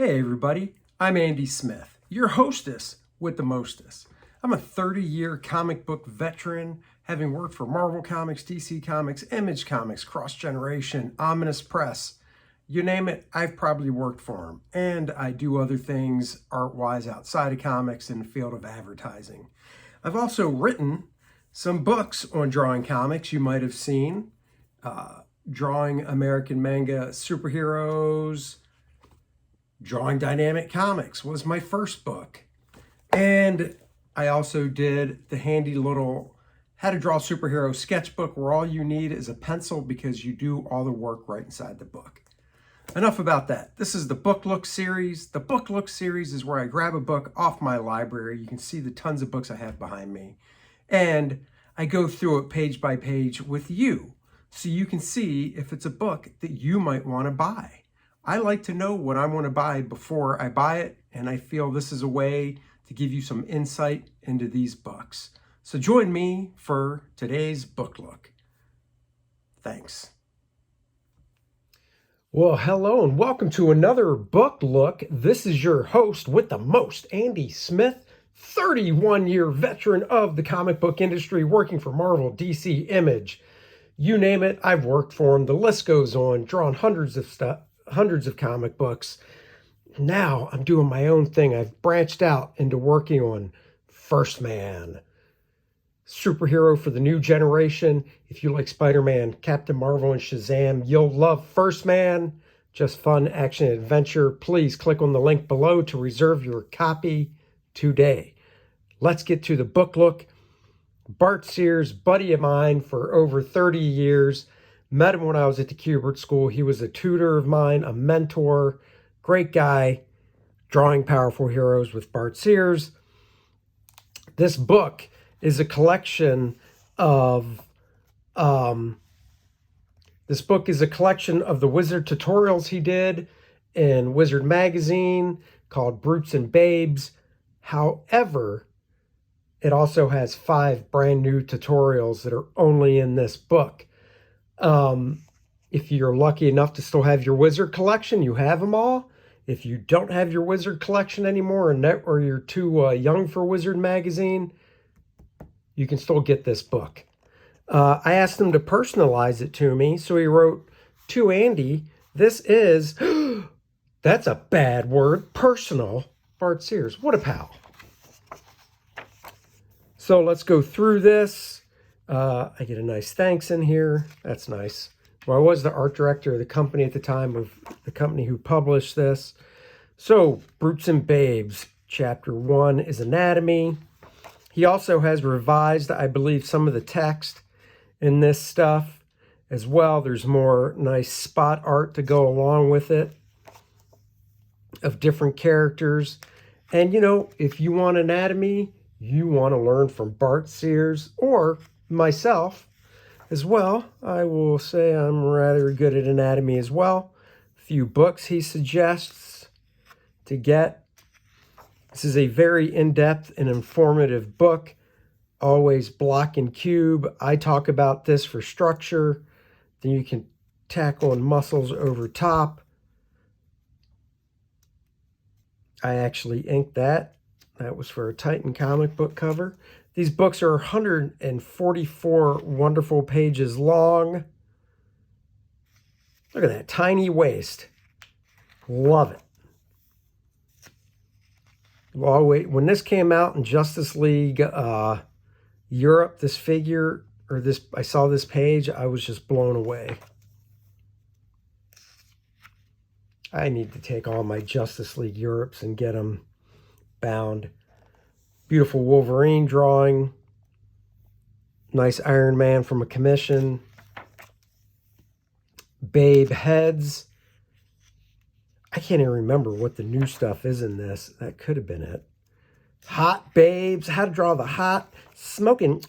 Hey everybody, I'm Andy Smith, your hostess with the mostest. I'm a 30-year comic book veteran, having worked for Marvel Comics, DC Comics, Image Comics, Cross Generation, Ominous Press. You name it, I've probably worked for them. And I do other things art-wise outside of comics in the field of advertising. I've also written some books on drawing comics you might have seen. Drawing American manga superheroes, Drawing Dynamic Comics was my first book. And I also did the handy little How to Draw Superhero sketchbook where all you need is a pencil because you do all the work right inside the book. Enough about that. This is the Book Look series. The Book Look series is where I grab a book off my library. You can see the tons of books I have behind me. And I go through it page by page with you so you can see if it's a book that you might want to buy. I like to know what I want to buy before I buy it, and I feel this is a way to give you some insight into these books. So join me for today's book look. Thanks. Well, hello and welcome to another book look. This is your host with the most, Andy Smith, 31-year veteran of the comic book industry, working for Marvel, DC, Image. You name it, I've worked for them. The list goes on, drawn hundreds of comic books. Now I'm doing my own thing. I've branched out into working on First Man, superhero for the new generation. If you like Spider-Man, Captain Marvel, and Shazam, you'll love First Man. Just fun action adventure. Please click on the link below to reserve your copy today. Let's get to the book look. Bart Sears, buddy of mine for over 30 years. Met him when I was at the Kubert School. He was a tutor of mine, a mentor, great guy, drawing powerful heroes with Bart Sears. This book is a collection of the wizard tutorials he did in Wizard magazine called Brutes and Babes. However, it also has 5 brand new tutorials that are only in this book. If you're lucky enough to still have your wizard collection, you have them all. If you don't have your wizard collection anymore or you're too young for Wizard magazine, you can still get this book. I asked him to personalize it to me, so he wrote, "To Andy, this is," that's a bad word, personal, Bart Sears. What a pal. So let's go through this. I get a nice thanks in here. That's nice. Well, I was the art director of the company at the time, of the company who published this. So, Brutes and Babes, Chapter 1 is Anatomy. He also has revised, I believe, some of the text in this stuff as well. There's more nice spot art to go along with it of different characters. And, you know, if you want anatomy, you want to learn from Bart Sears or myself as well, I will say I'm rather good at anatomy as well. A few books he suggests to get. This is a very in-depth and informative book. Always block and cube. I talk about this for structure. Then you can tack on muscles over top. I actually inked that. That was for a Titan comic book cover. These books are 144 wonderful pages long. Look at that tiny waist. Love it. Well, wait, when this came out in Justice League Europe, this figure, or this, I saw this page, I was just blown away. I need to take all my Justice League Europes and get them bound. Beautiful Wolverine drawing. Nice Iron Man from a commission. Babe heads. I can't even remember what the new stuff is in this. That could have been it. Hot babes. How to draw the hot, smoking,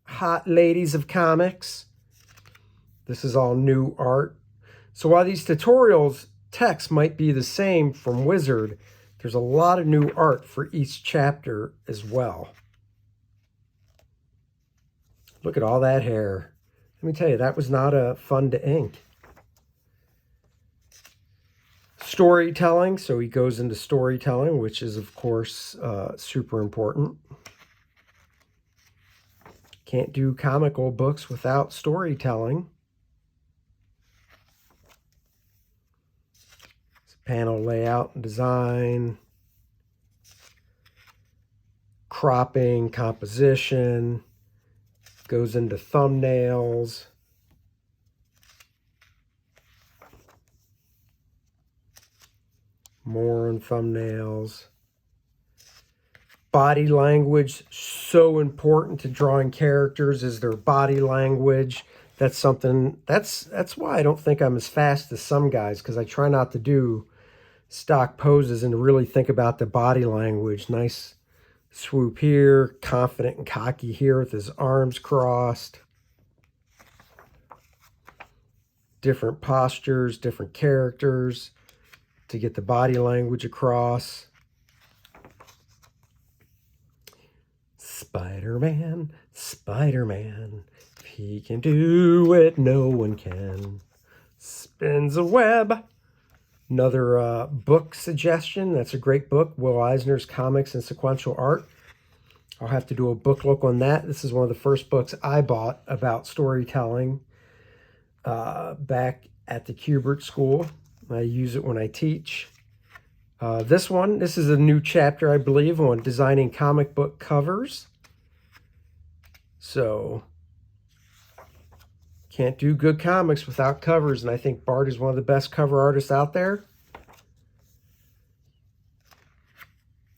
hot ladies of comics. This is all new art. So while these tutorials text might be the same from Wizard, there's a lot of new art for each chapter as well. Look at all that hair. Let me tell you, that was not fun to ink. storytelling. So he goes into storytelling, which is, of course, super important. Can't do comical books without storytelling. Panel layout and design, cropping, composition, goes into thumbnails. More on thumbnails. Body language, so important to drawing characters, is their body language. That's something, that's why I don't think I'm as fast as some guys, because I try not to do stock poses and to really think about the body language. Nice swoop here, confident and cocky here with his arms crossed. Different postures, different characters to get the body language across. Spider-Man, Spider-Man, if he can do it, no one can. Spins a web. Another book suggestion. That's a great book, Will Eisner's Comics and Sequential Art. I'll have to do a book look on that. This is one of the first books I bought about storytelling back at the Kubert School. I use it when I teach. This is a new chapter, I believe, on designing comic book covers. So, can't do good comics without covers, and I think Bart is one of the best cover artists out there.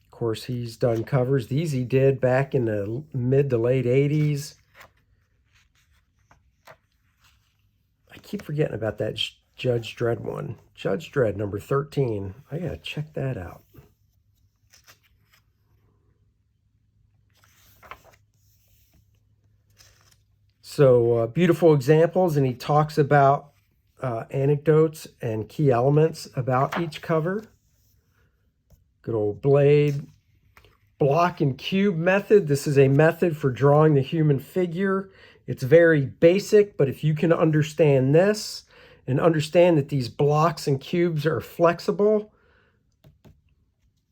Of course, he's done covers. These he did back in the mid to late 80s. I keep forgetting about that Judge Dredd one. Judge Dredd, number 13. I gotta check that out. So beautiful examples, and he talks about anecdotes and key elements about each cover. Good old blade. Block and cube method. This is a method for drawing the human figure. It's very basic, but if you can understand this and understand that these blocks and cubes are flexible,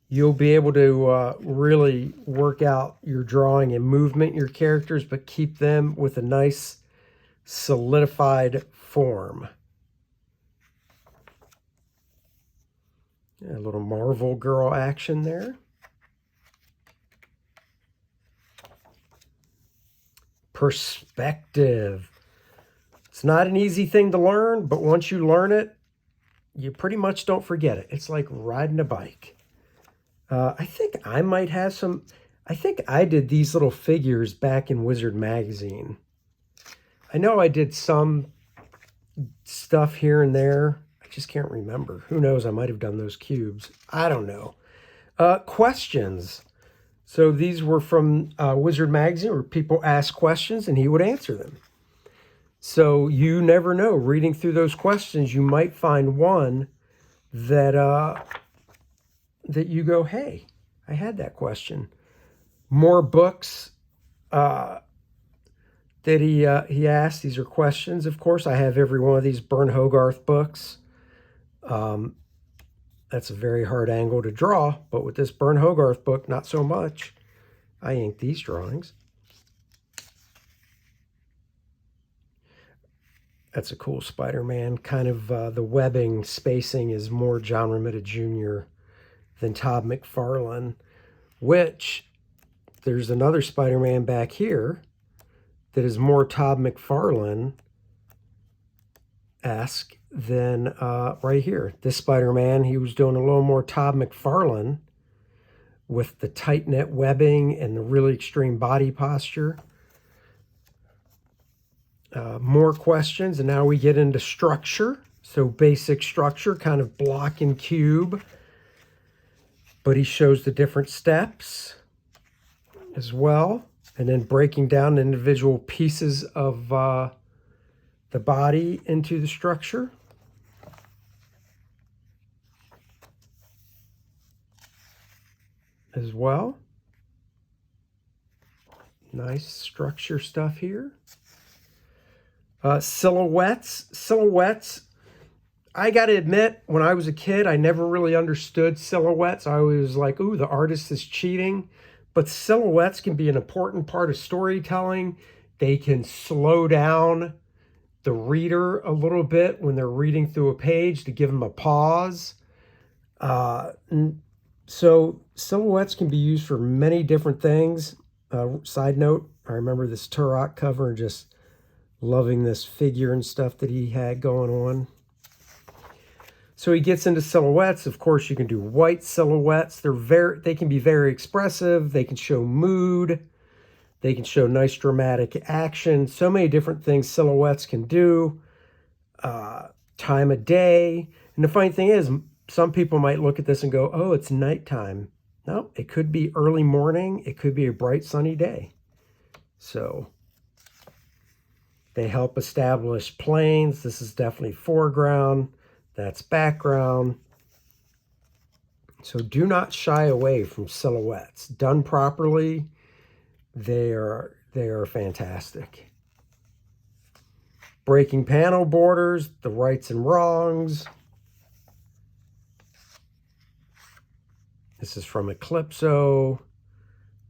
you'll be able to really work out your drawing and movement, your characters, but keep them with a nice solidified form. Yeah, a little Marvel Girl action there. Perspective. It's not an easy thing to learn, but once you learn it, you pretty much don't forget it. It's like riding a bike. I think I might have some, I think I did these little figures back in Wizard Magazine. I know I did some stuff here and there. I just can't remember. Who knows? I might have done those cubes. I don't know. Questions. So these were from Wizard Magazine, where people asked questions and he would answer them. So you never know. Reading through those questions, you might find one that that you go, hey, I had that question. More books that he asked. These are questions, of course. I have every one of these Bern Hogarth books. That's a very hard angle to draw, but with this Bern Hogarth book, not so much. I inked these drawings. That's a cool Spider-Man. Kind of the webbing spacing is more John Romita Jr. than Todd McFarlane, which there's another Spider-Man back here that is more Todd McFarlane-esque than right here. This Spider-Man, he was doing a little more Todd McFarlane with the tight knit webbing and the really extreme body posture. More questions, and now we get into structure. So basic structure, kind of block and cube. But he shows the different steps as well. And then breaking down individual pieces of the body into the structure. As well. Nice structure stuff here. Silhouettes. Silhouettes I got to admit, when I was a kid, I never really understood silhouettes. I always was like, ooh, the artist is cheating. But silhouettes can be an important part of storytelling. They can slow down the reader a little bit when they're reading through a page to give them a pause. So silhouettes can be used for many different things. Side note, I remember this Turok cover and just loving this figure and stuff that he had going on. So he gets into silhouettes. Of course, you can do white silhouettes. They can be very expressive. They can show mood. They can show nice dramatic action. So many different things silhouettes can do. Time of day. And the funny thing is, some people might look at this and go, oh, it's nighttime. No, it could be early morning. It could be a bright sunny day. So they help establish planes. This is definitely foreground. That's background. So do not shy away from silhouettes. Done properly, they are fantastic. Breaking panel borders, the rights and wrongs. This is from Eclipso.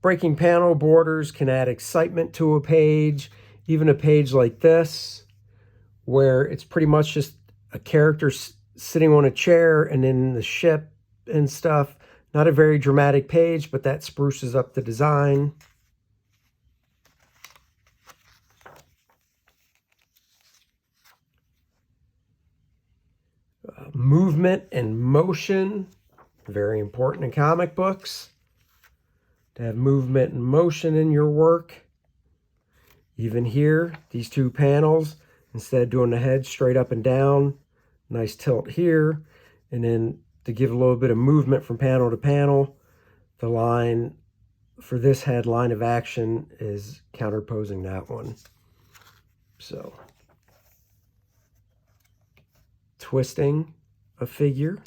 Breaking panel borders can add excitement to a page, even a page like this, where it's pretty much just a character sitting on a chair and in the ship and stuff. Not a very dramatic page, but that spruces up the design. Movement and motion, very important in comic books. To have movement and motion in your work. Even here, these two panels, instead of doing the head straight up and down, nice tilt here. And then to give a little bit of movement from panel to panel, the line for this head, line of action, is counterposing that one. So, twisting a figure.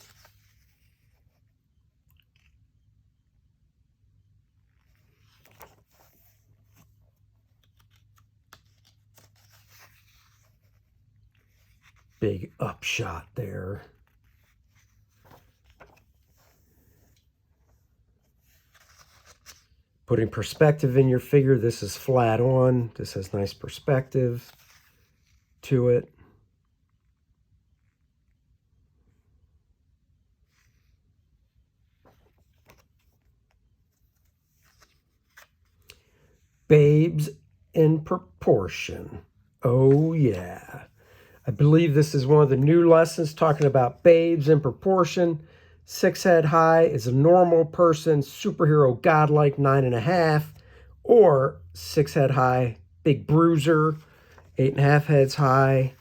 Big upshot there. Putting perspective in your figure. This is flat on. This has nice perspective to it. Babes in proportion. Oh yeah. I believe this is one of the new lessons talking about babes in proportion. 6 head high is a normal person, superhero godlike 9.5, or 6 head high, big bruiser, 8.5 heads high.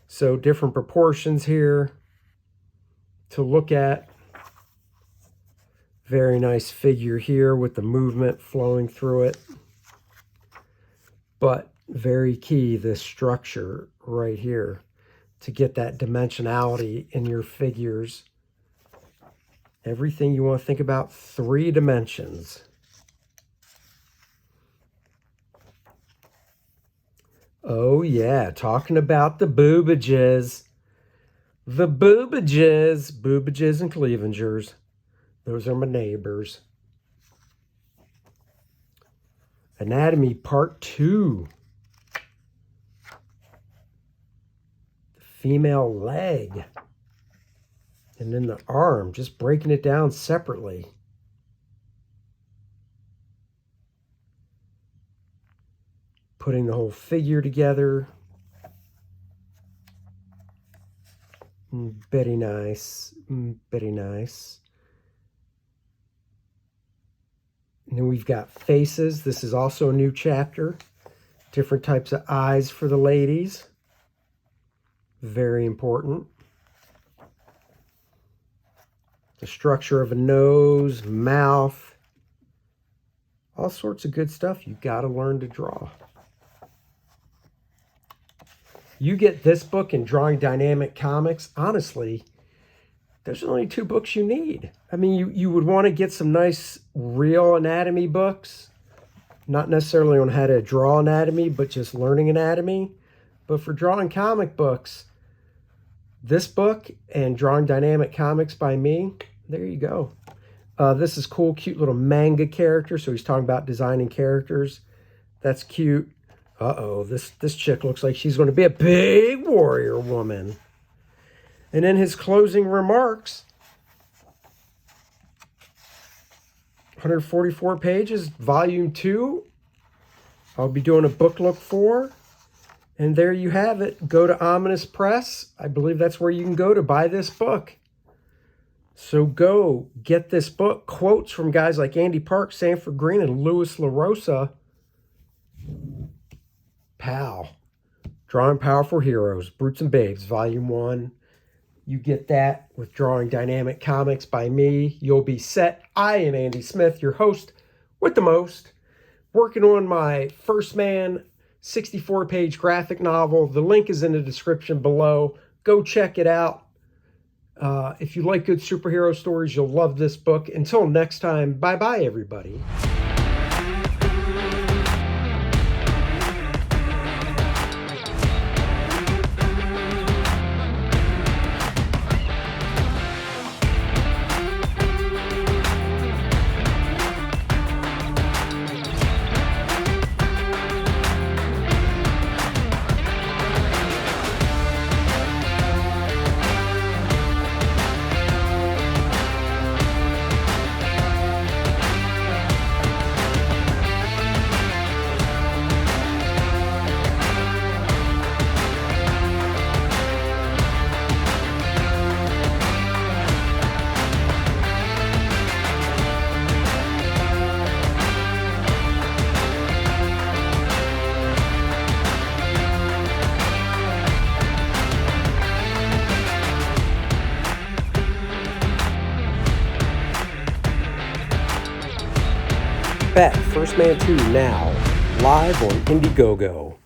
So different proportions here to look at. Very nice figure here with the movement flowing through it. But very key, this structure right here, to get that dimensionality in your figures. Everything you want to think about, 3 dimensions. Oh yeah, talking about the boobages. The boobages and cleavengers. Those are my neighbors. Anatomy Part 2. The female leg. And then the arm, just breaking it down separately. Putting the whole figure together. Very nice. Very nice. And then we've got faces. This is also a new chapter. Different types of eyes for the ladies. Very important. The structure of a nose, mouth. All sorts of good stuff you got to learn to draw. You get this book in Drawing Dynamic Comics, honestly, there's only 2 books you need. I mean, you would want to get some nice real anatomy books, not necessarily on how to draw anatomy, but just learning anatomy. But for drawing comic books, this book and Drawing Dynamic Comics by me, there you go. This is cool, cute little manga character. So he's talking about designing characters. That's cute. Uh-oh, this chick looks like she's going to be a big warrior woman. And in his closing remarks, 144 pages, volume 2. I'll be doing a book look for. And there you have it. Go to Ominous Press. I believe that's where you can go to buy this book. So go get this book. Quotes from guys like Andy Park, Sanford Green, and Louis LaRosa. Pal. Drawing Powerful Heroes, Brutes and Babes, Volume 1. You get that with Drawing Dynamic Comics by me. You'll be set. I am Andy Smith, your host with the most. Working on my First Man 64-page graphic novel. The link is in the description below. Go check it out. If you like good superhero stories, you'll love this book. Until next time, bye-bye, everybody. Back, First Man 2 now, live on Indiegogo.